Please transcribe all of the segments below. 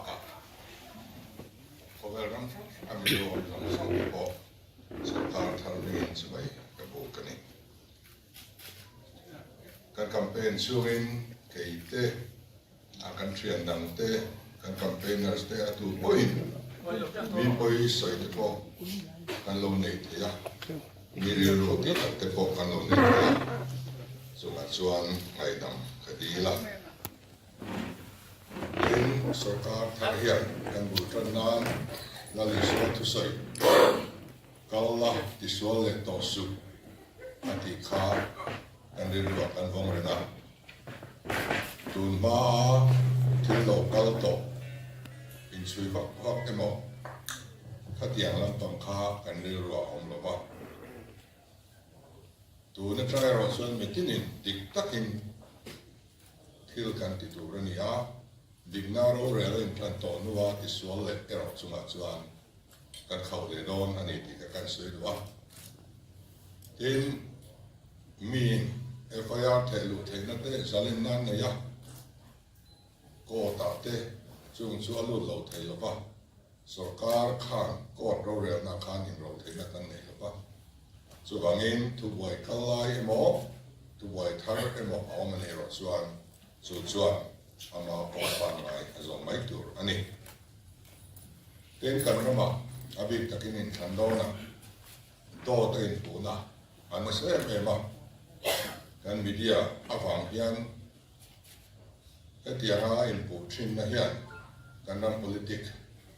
ka kovel ram amilo ram ko Sorkar tharmin chuai ka bu kani kan campaign chhungin keite akan thian dang te kan campaigners te atu point mi poi soi te po kan lo nei te ya mi ri ro te po kan lo nei te ya so ma chuan ngai dam khadila in Sorkar thiah kan bu tran nan la li so tu soi kalla tisual le to su ati kha kan ri ro kan vong re na tun ma thil lo kal to in sui vak vak emo khatiang lam pang kha kan ri ro om lo ba tu na trai ro chuan mitinin tik takin thil kan ti tu ra ni a digna ro re in plan to nuwa tisual le ero chunga chuan kan khau le don ani ti ka kan sui duwa tin min FIR thelu theina te zalin nan na ya ko ta te chung chu alu lo thei lo ba Sorkar khan ko ro re na khan in ro theina kan nei lo ba chu wangin tu boy kalai emo tu boy thar emo awman ero chuan chu chuan ama ko pan mai azong mai tur ani ten kan rama abik takin in thandona to ten puna an se ema kan media avang hian etiara in pu thin na hian kan ram politik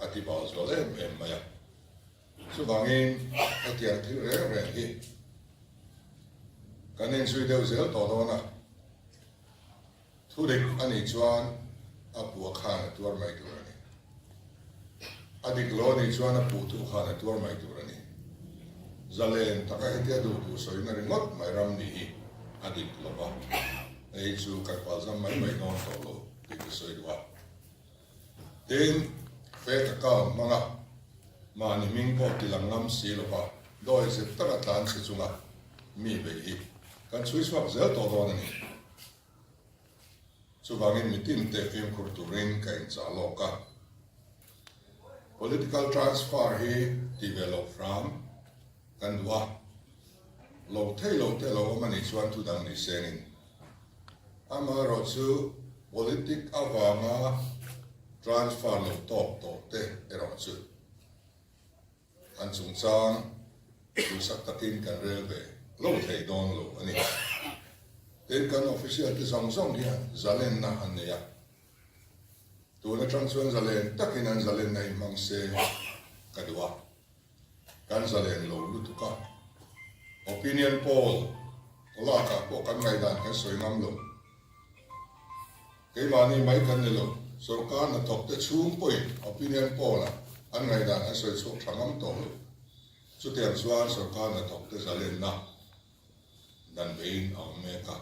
ati bal zole em maya chu wangin etiar thil re re hi kan in sui deu zel to dona thudik ani chuan apu khan tuar mai tur ani adik lo ni chuan apu tu khan tuar mai tur ani zalen taka hetia du tu soina ringot mai ram ni hi adik loba ei chu kan palzam mai mai non to lo dik soi dwa ten fe ka manga mani ming po tilang nam si loba doi se tara tan se chunga mi be hi kan chui swap zel to don ni chu bangin mitin te film kurturin kain cha loka political transfer hi develop from kan dwa lo te lo mani chuan tu dang ni senin ama ro chu politic awanga transfer lo to te ero chu an chung chang tu sak takin kan relve lo thei don lo ani ten kan official ti song hian zalen na an ne ya tu na tang chuan zalen takin an zalen nei mang se kadwa kan zalen lo lu tu ka opinion poll ola ka ko kan ngai dan kan soi nam lo ke mani mai kan ne lo Sorkar na tok te chung poi opinion poll an ngai dan an soi chok thangam to lo chu tiang chuan Sorkar na tok te zalen na dan bein ang me ka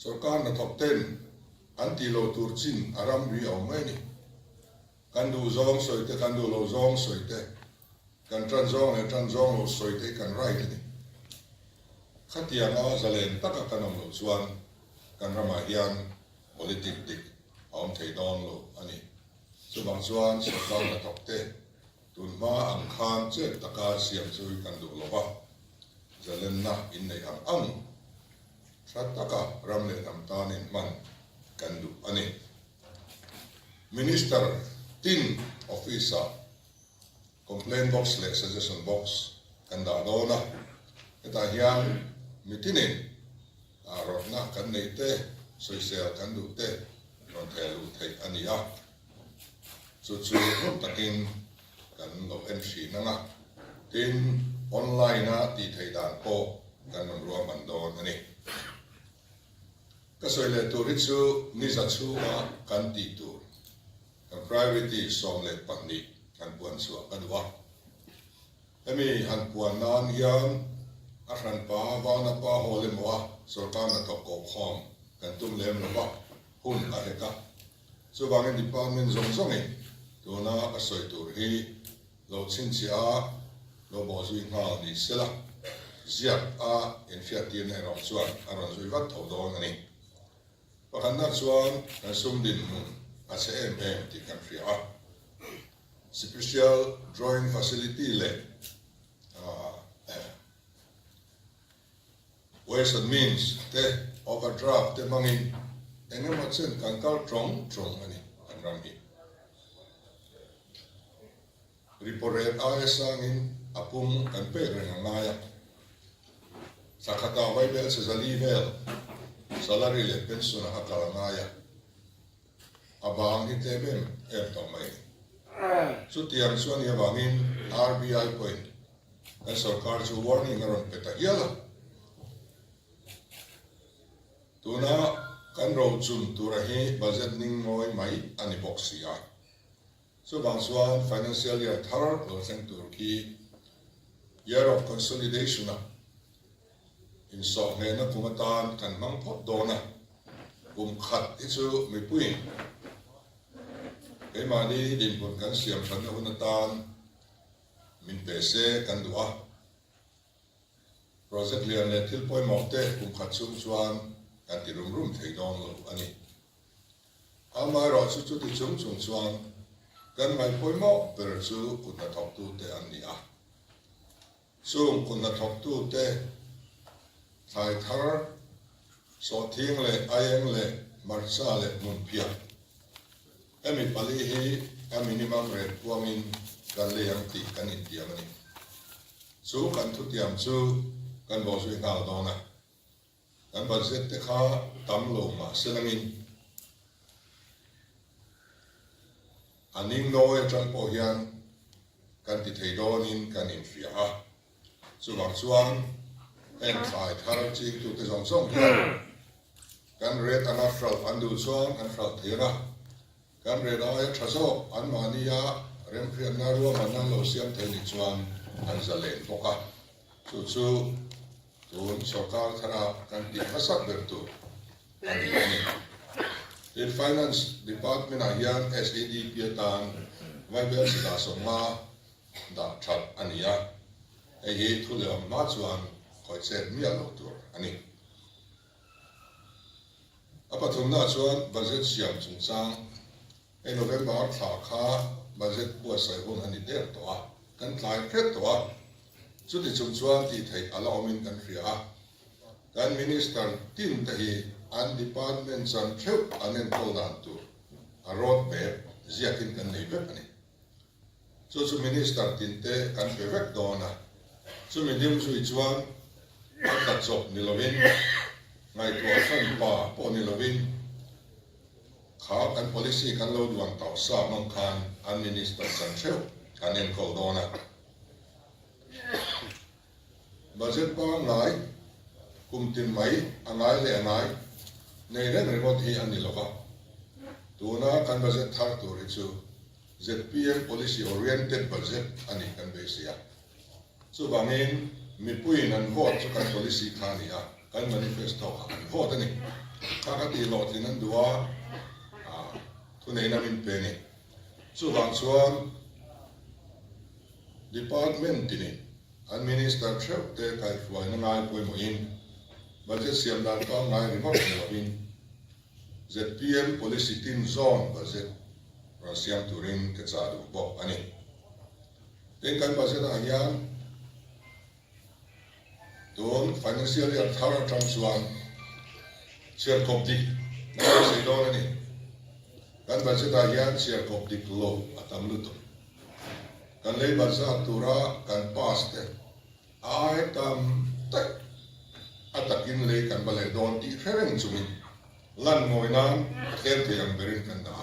Sorkar na tok ten an ti lo tur chin aram ri au mai ni kan du zong soi te kan du lo zong soi te kan tran zong lo soi te kan rai ni khatiang a zalen taka kanom lo chuan kan rama hian politik dik om thei don lo ani chu bang chuan Sorkar na tok te tun ma ang khan che taka siam chui kan du lo ba zalen na in nei ang taka ram le nam tan in man kan du ani minister tin officer complaint box le suggestion box kan da dona eta hian mitinin a rotna kan nei te soisel kan du te non thelu thei ania chu takin kan lo entry nanga tin online na ti thei dan po kan non ruam an don ani ka soile tu ri chu ni za chu ma kan ti tu kan private som le pandi kan puan su kan wa emi han puan nan hian a ran pa wa na pa hole mo Sorkar na to ko khom kan tum lem lo ba hun a heka so bang department zong e to na a soi tur hi lo chin chia lo bo zui nga ni sela zia a in fiat ti ne ro chuan a ron zui wat tho do ani pakhan na chuan kan sum din SEDP ti kan thiah special drawing facility le ways and means te overdraft te mangin engemaw chen kan kal trong ani an ram hi reported ayasangin apum kan pe rengangaya sakata vai bel se zali vel salary le pension hakalangaya abang hi te bem tomai chu tiang chuan hi awangin RBI point kan Sorkar chu warning aron peta hiala tuna kan ro chun tura hi budget ning ngoi mai ani boxia so bang chuan financial year thar lo seng turki year of consolidation in so he na kumatan kan mang phot dona khat ichu mi pui cái mà đi điểm còn cán xiêm phấn ở bên tan mình bể xe cán đũa project liền này thiếu bôi mọc tê cùng khát sung xuan cán thì rum thấy đòn rồi anh ấy mà rồi chút thì chúng xuan cán mai bôi mọc bể chú cũng đã thọc tu tê anh ấy sung cũng đã thọc tu tê thay thar so thiên lệ ai lệ marsa lệ môn pia emi pali hi a minimum rate puangin kan leyang ti kan india mani chu kan thu tiam chu kan bo sui ngal dona kan budget te kha tam lo ma selangin aning no e tran po hian kan ti thei donin kan in fia ha chu wang chuan en khai thar chi tu te song song kan rate ana fral andu chuan an fral thira kan reda ai thaso an mania rem phian na ru man nan lo siam the ni chuan an zalen poka chu tun Sorkar thara kan ti hasak ber tu ani in finance department a hian SEDP tan vai bel sida soma da that ania e hi thu le ma chuan khoi chen mi a lo tur ani apa thumna chuan budget siam chung chang in November thla kha budget bu sai hun ani der to a kan tlai khet to a chu ti chung chuan ti thei alamin kan ria kan minister tin ta hi an department chan theu anen to dan tu a road map ziakin kan nei bek ani chu minister tin te kan pe vek dona chu medium chu chuan ta chop ni lovin ngai to fan pa po ni lovin khá kan policy kan lo duang tau sa mong khan an minister chan theu kan en kol dona budget pa ngai kum tin mai angai le angai nei ren remote hi ani loka tuna kan budget thar tur chu ZPM policy oriented budget ani kan besia so bangin mi puin an vote chu kan policy khania kan manifesto kan vote ani ka ti lo tin an duwa thu nei na min pe ni chu wang chuan department ni an minister theu te kai fuai na ngai poi mo in budget siam dan ka ngai remote ni in ZPM policy team zone budget ra siam turin ke cha du bo ani ten kan budget a hian don financial year thara tram chuan share koptik na sei don ani kan budget a hian share koptik lo atam lu to kan lei budget tura kan pass te ai tam tak atakin le kan bale don ti khereng chumin lan moinan kher theyang berin kan da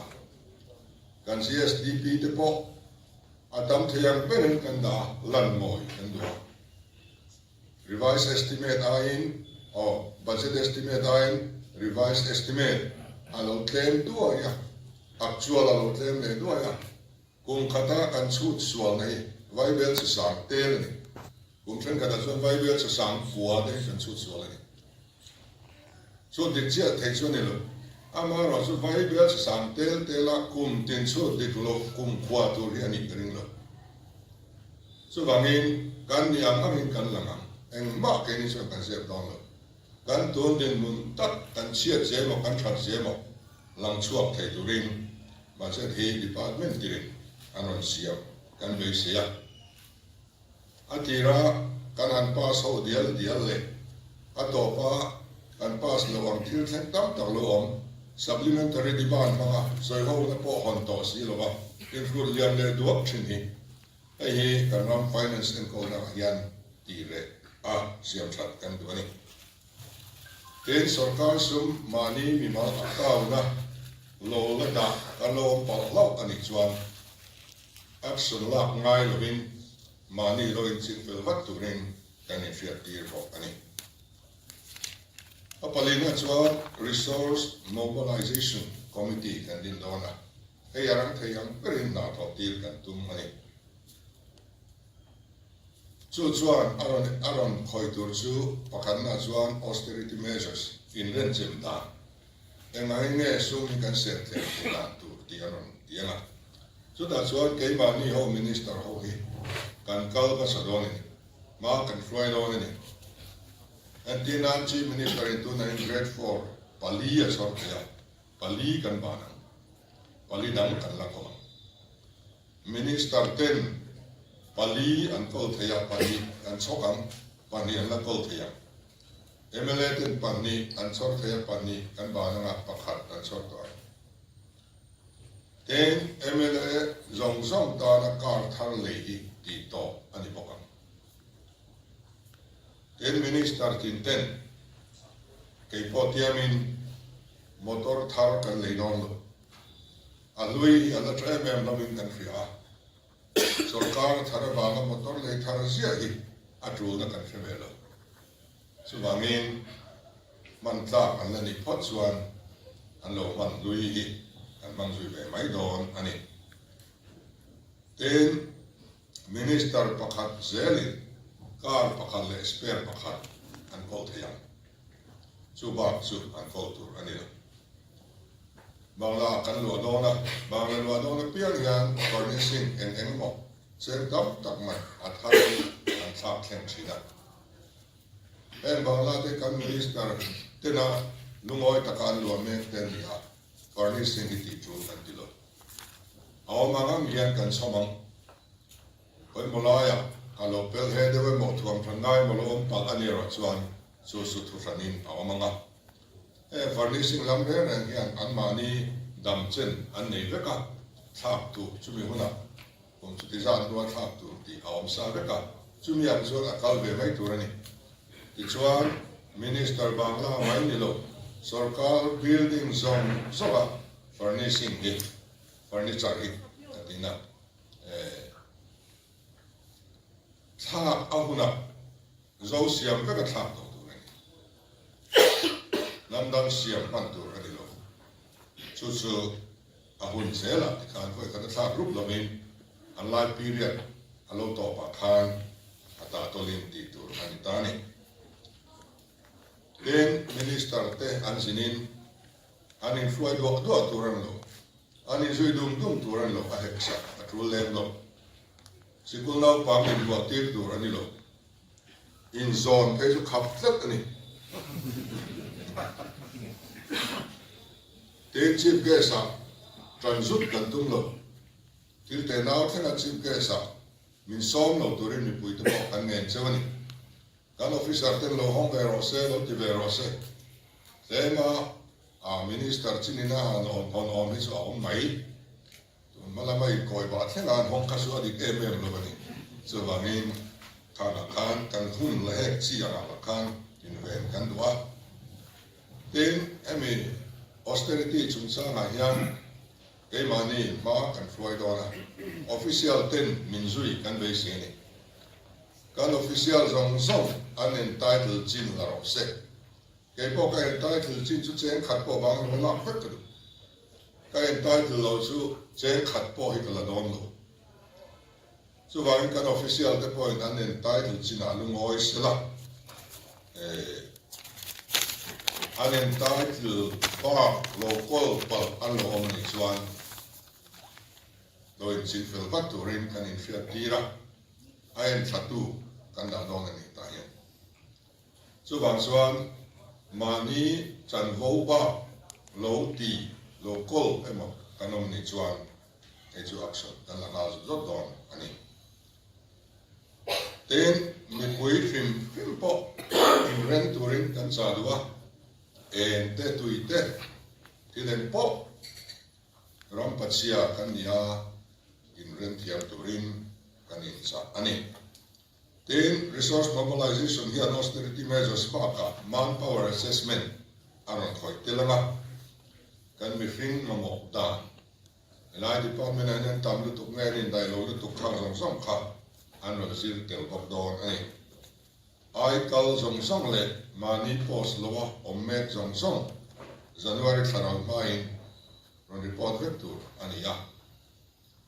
kan SEDP te po atam theyang berin kan da lan moi kan do revised estimate ain or budget estimate ain revised estimate alo claim do ya actual alo claim le do ya kung khata kan chut sual nei vai bel se sang tel ni kung chen kada chuan vai bel se sang fuwa de kan chut sual ni so dik chia thei chuan ni lo ama ro chu vai bel se sang tel tela kum tin chu dik lo kum khwa tu ri ani ring lo so bangin kan ni ang amin kan langa eng ma ke ni so kan se dong lo kan ton din mun tak kan chia je mo kan thar je mo lang chuak thei tu ring mà sẽ thì department tiền anh còn siêu kan về siêu atira kan han pass ho dial le atopa kan pass lo ang thil thek tam tak lo om supplementary demand mga soi ho na po hon to si lo ba include lian le duak thin hi ai hi kan ram finance and ko na hian ti re siam that kan du ani ten sarkar sum mani mi ma ta na lo la da kan lo pa lo ani chuan action lak ngai lovin mani lo in sin fel vat turin kan in fiat tir ro ani apalina chuan resource mobilization committee kan din dona ei arang theiang perin na tho tir kan tum ani chuan aron khoi tur chu pakhan na chuan austerity measures in ren chem da engai nge sum kan set le ta tu ti aron tianga chu da chuan ke mani ho minister ho hi kan kal ka sadoni ma kan floi lo ni antina chief minister in 2 grade 4 pali a sorkar pali kan bana pali dang kan la ko minister 10 pali an kol thaya pali an chokam pani an la kol thaya MLA 10 pani an chor thaya pani kan bana nga pakhat an chor to ten MLA zong ta na kar thar le hi ti to ani pokam ten minister tin ten kei potiamin motor thar kan le non lo alui ala tremem lamin kan fria Sorkar thara baga motor le thara sia hi atul na kan femelo subangin man tla an la ni pot chuan an lo man lui hi an mang zui ve mai don ani ten minister pakhat zeli kar pakhat le spare pakhat an kol thayam chu an kol tur ani lo bangla kan lo dona bangla lo dona pian yan furnishing and engmo ser dam tak man athar an thak thleng thina en bangla te kan minister tena lungoi takan lo me ten dia furnishing ti chu kan tilo aw mangam yan kan somang koi molaya alo pel he de mo thuam thanai mo lo pa ani ro chuan su thu ranin aw manga furnishing lam re rang yan an mani dam chen an nei veka thak tu chumi huna kom chu ti zan do thak tu ti awm sa veka chumi an zo akal ve mai turani ti chuan minister bangla mai ni lo sarkar building zone soba furnishing hi furniture hi atina thak ahuna zo siam veka thak tu turani namdam siam pan turani lo chu ahun sela kan foi kan tha group lomin unlike period alo to pa khan ata tolin ti tur ani tani then minister te ansinin anin floi do turan lo ani zui dum turan lo a heksa atul lem lo sikul nau pa min do tir tur ani lo in zone pe su khap tlat ani ten chief guest transut kan tum lo til te nau thena chief guest min som lo turin mi pui to kan nen chawani kan officer ten lo hong ve ro se lo ti ve ro se tema a minister chinina on hi so on mai mala mai koi ba thena hong ka su adik lo bani so wangin kan hun le hek chi ara kan in ven kan dua ten emi austerity chung sa nga hian ke mani ma kan floi dona official ten minzui kan be se ni kan official zong an entitled chin la ro se ke po ka entitled chin chu chen khat po bang lo na phek tu ka entitled lo chu chen khat po hi ka la don lo chu wang kan official te point an entitled chin a lu ngoi se la an entitled park local pal an lo om ni chuan lo in sin fel vat turin kan in fiat tira ain thatu kan da dong ani ta hian chu bang chuan mani chan vo ba lo ti local emo kanom ni chuan ei chu action kan la na zot don ani ten mi pui phim po in rent touring kan cha duwa en te tuite tilen po ram pachia kan nia in rent thiam touring kan in cha ani ten resource mobilization here austerity measures baka manpower assessment aron khoi telanga kan mi fing mamo da lai department an tam lu tuk ngai in dai lo lu tuk thang song kha an lo zir tel bok don ai ai kal song le mani post lo om mek song January tharal mai ron report vector ania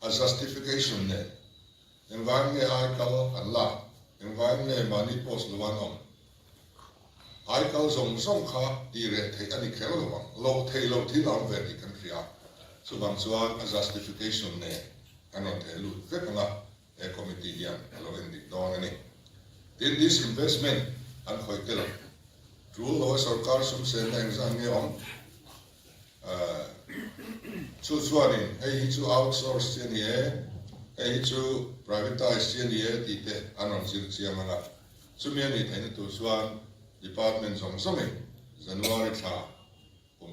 a justification ne environment ai kal an la environment mani post lo an om ai kal song kha ti re thei ani khel lo thei lo thi lam ve ti kan ria so bang chuan a justification ne anon thei lu vekanga a committee hian lo endik don ani in this investment an khoi tel rule lo sarkar sum se na exam nge on chu chuanin hei chu outsource chen ye hei chu privatize chen ye ti te anon sir chiamanga chumiani thein tu chuan department song January tha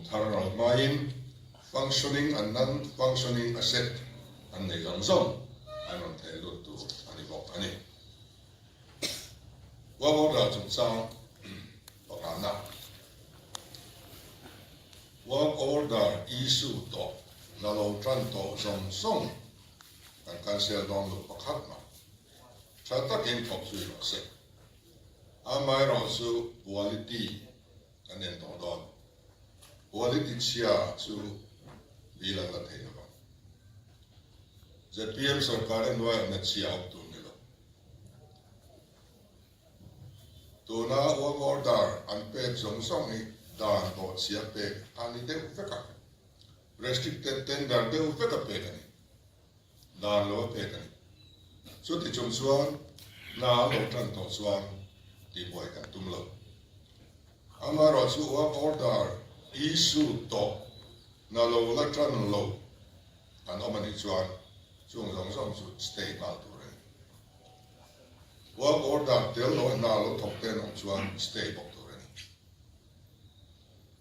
tharal main functioning and non-functioning asset and nei song anon thei lu tu ani bok ani wa mo da chung chang na work order issue to na lo tran to song kan cancel don lu pakhat ma cha ta kin thok sui lo se amai ro su quality kan en to don quality chia chu bila la thei lo ZPM Sorkar en wa na chia up tu ni lo to na work order an pe song ni dan to chia pe ani de feka restricted tender de feka pe kani dan lo pe kani so ti chung chuan na lo tran to chuan ti boy kan tum lo amaro chu work order issue to na lo la tran lo an omani chuan chung song chu stay mal tu re work order tel lo na lo thok ten on chuan stay bok tu re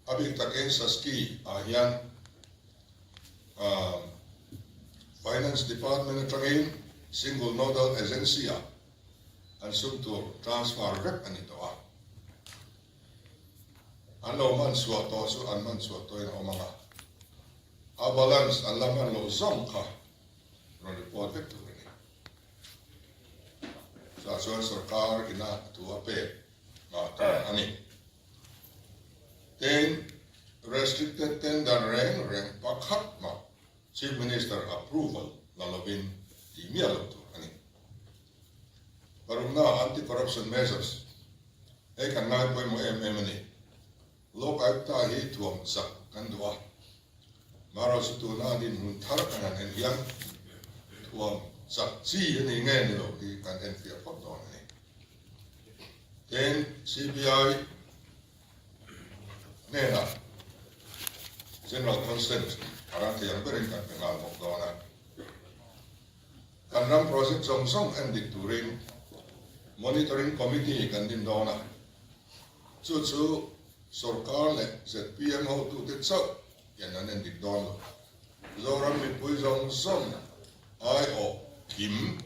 abing taken saski ahian finance department atangin single nodal agency an sum to transfer rep ani to an lo man suwa to su an man suwa to in omanga a balance an laman lo zong kha ron report vek tu ni sa chuan sarkar ina tu ape ma ta ani then restricted tender reng pakhat ma chief minister approval lalobin ti mialo tu ani barumna anti corruption measures e kan ngai poi mo ni lok aita hi tuam sak kan dua maro su tu na din hun thar kan an hian tuam sak chi ni nge ni lo ki kan en fia phot don ni then CBI nena general consent arante yang berin kan pengal mok dona kan ram project song and dikturin monitoring committee kan din dona chu Sorkar le ZPM ho tu te chau yan an dik don zoram mi pui song ai o kim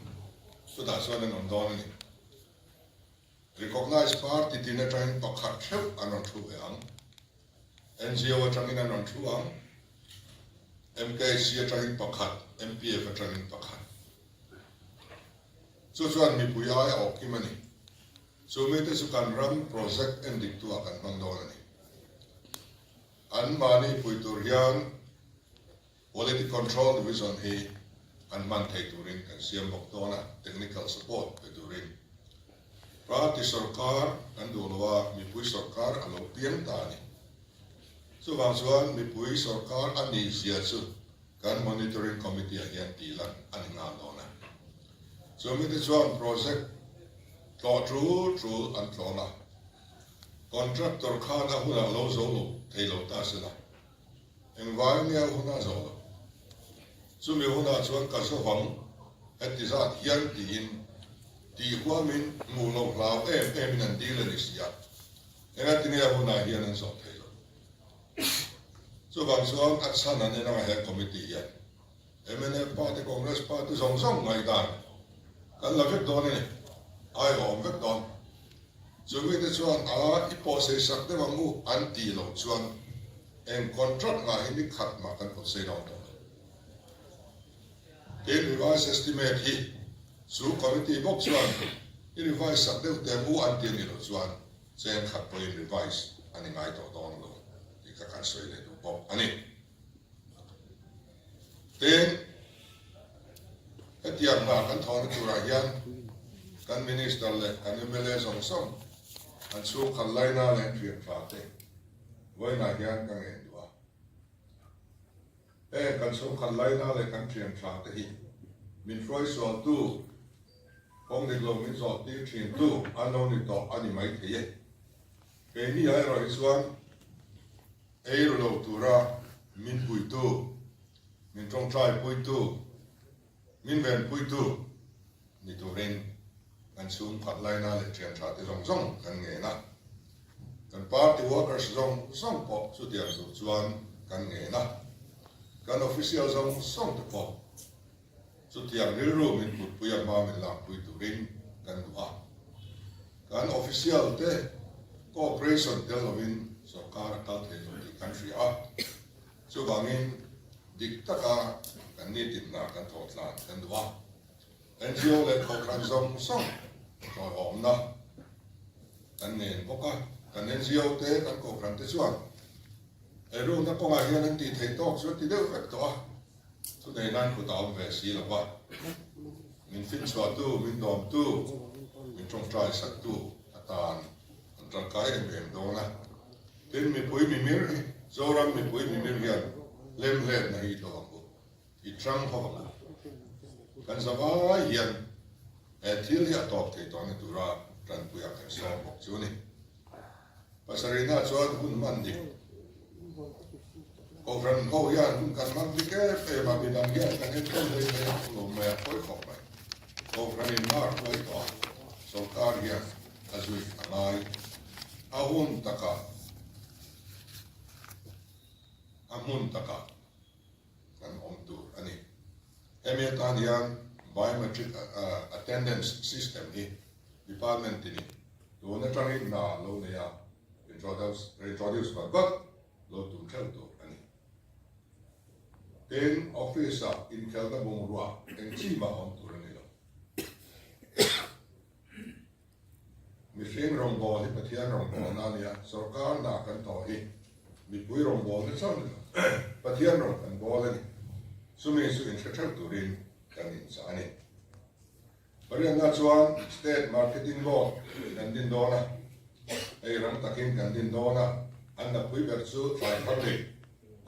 so da so an on don ni recognized party din train pakhat kheu anon thu ang NGO atangin anon thu ang MKC atangin pakhat MPF atangin pakhat so chuan mi pui ai o kim ani so me te su kan ram project and dik tu akan bang don ani an mani pui tur hian quality control division hi an man thei turin kan siam bok dona technical support pe turin party sarkar an dolwa mi pui sarkar alo pian ta ni so bang chuan mi pui sarkar ani sia chu kan monitoring committee hian tilan ani nga dona so me te chuan project true an tlona contractor khan a huna lo zo lo thei lo ta sila environment a huna zo lo chu mi huna chuan ka so hong eti zat hian ti in ti hua min ngu lo lau em nan di le ni sia enga ti nge huna hian an so thei lo chu bang chuan at san an ena he committee hian MNF party Congress party song ngai dan kan la vek don ni ai om vek don chu mi te chuan a ipo se sak te wangu an ti lo chuan en contract nga hi khat ma kan ko se lo in revised estimate hi su committee box chuan in revised sak te te mu an ti ni lo chuan chen khat po in revised ani ngai to don lo i ka kan soi le du pop ani then etiang na kan thon tu ra hian kan minister le kan MLA song an chu khan lai na le thiam fa te voi na hian kan en dua kan chu khan lai na le kan thiam fa te hi min froi so tu hong ni lo min so ti thiam tu ano ni to ani mai the ye ke ni ai ro chuan ei ro lo tu ra min pui tu min trong trai pui tu min ven pui tu ni tu rin kan sum phat lai na le thiam tha te zong kan nge na kan party workers zong po chu tiang su chuan kan nge na kan official zong te po chu tiang ri ru min put puya ma min la pui tu rin kan du a kan official te cooperation tel lovin Sorkar ta the the country a chu bangin dik taka kan ni tin na kan thot la kan du a NGO le program song rồi ổn đó kan nen boka kan NGO te kan program te chuan ero na ko nga hian an ti thei tok chu ti deuh vek to a chu nei nan ku ta ve si lo wa min fin chwa tu min dom tu min trong trai sak tu atan an tang kai em do na tin mi pui mi mir zoram mi pui mi mir hian lem na hi to ko I trăng ho kan zawa hian thil hi atop thei ton tu ra tran puya kan so bok chu ni pasarina chuan hun man dik ko ran ho hian hun kan man dik pe ma bi dam hian kan het ton dei me lo me khoi khop mai ko ran in mar khoi to Sorkar hian azui angai amun taka kan om tu ani emetan hian biometric attendance system ni department ni to na tangin na lo ne ya introduce but lo tum khel to ani ten officer in khelda bongruwa en chi ma on tu ni lo mishing rong bo hi pathian rong bo na ya Sorkar na kan to hi mi pui rong bo ni chon pathian rong kan bo le ni sumi su in khel tu rin kan in sa ani parian na chuan state marketing board kan din dona ei ram takin kan din dona an na pui ber chu trai phari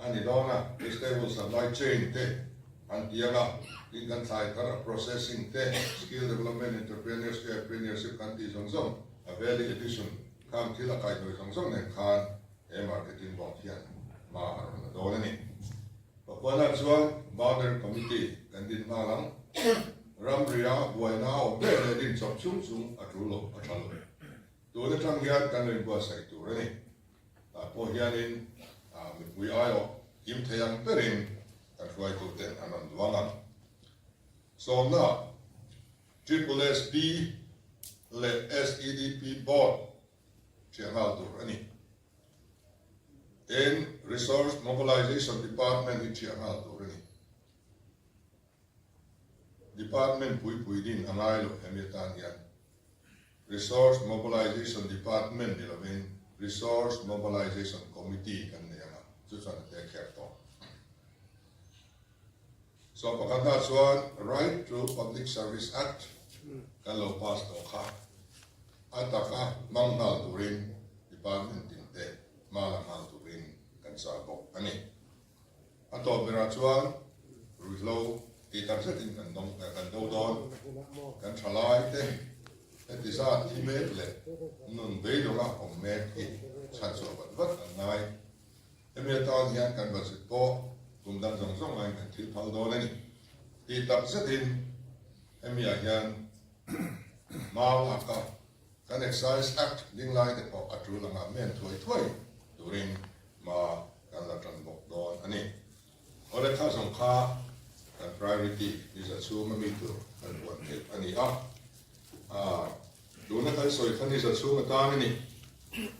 ani dona stable supply chain te an tianga in kan trai kar processing te skill development entrepreneurship kan ti zong a value addition kam thila kai noi zong ne khan e marketing board hian ma aron dona ni Pagwana chuan boundary committee kan din ma lang ram ria buaina o be le din chop chung atrulo athalo to le tang hian kan rin bua sai tu rani ta po hianin mi pui ayo kim thayang perin kan huai tu ten anan duanga so na SSSB le SEDP Board chiangal tu rani in Resource Mobilization Department in Chiangal Torani. Department pui din angai lo emetan yan. Resource Mobilization Department dilavin Resource Mobilization Committee kan niyama. Chuchan te kherto. So pakanda chuan Right to Public Service Act kan lo pass to kha. Ataka mangnal turin department tinte malangal turin kan sa bok ani. Ato bera chuan rulo ti tam setin kan do don kan thalai te etisa ti me le nun be do la om me ki chan so wat ngai emetan hian kan basit po kum dan zong ai kan thil phal do ni ti tak zetin emia hian mau aka kan excise act ding lai te po atu langa men thoi during ma kan la tran bok don ani ole kha song kha kan priority is a chu ma mi tu kan buat ke ani duna kan soi kan is a chu ma ta ni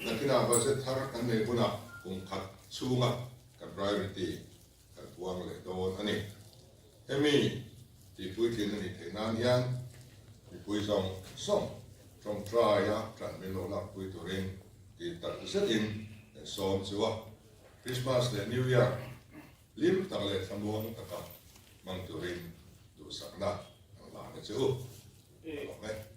nakina budget thar kan ne buna kung khat chu nga kan priority kan puang le don ani emi ti pui kin ni te nan yan ti pui song trong try ya tran me lo la pui to rin ti tar set in som chuwa Christmas le New Year lim tak le samuang taka mang to rin du sakna ang la na chu okay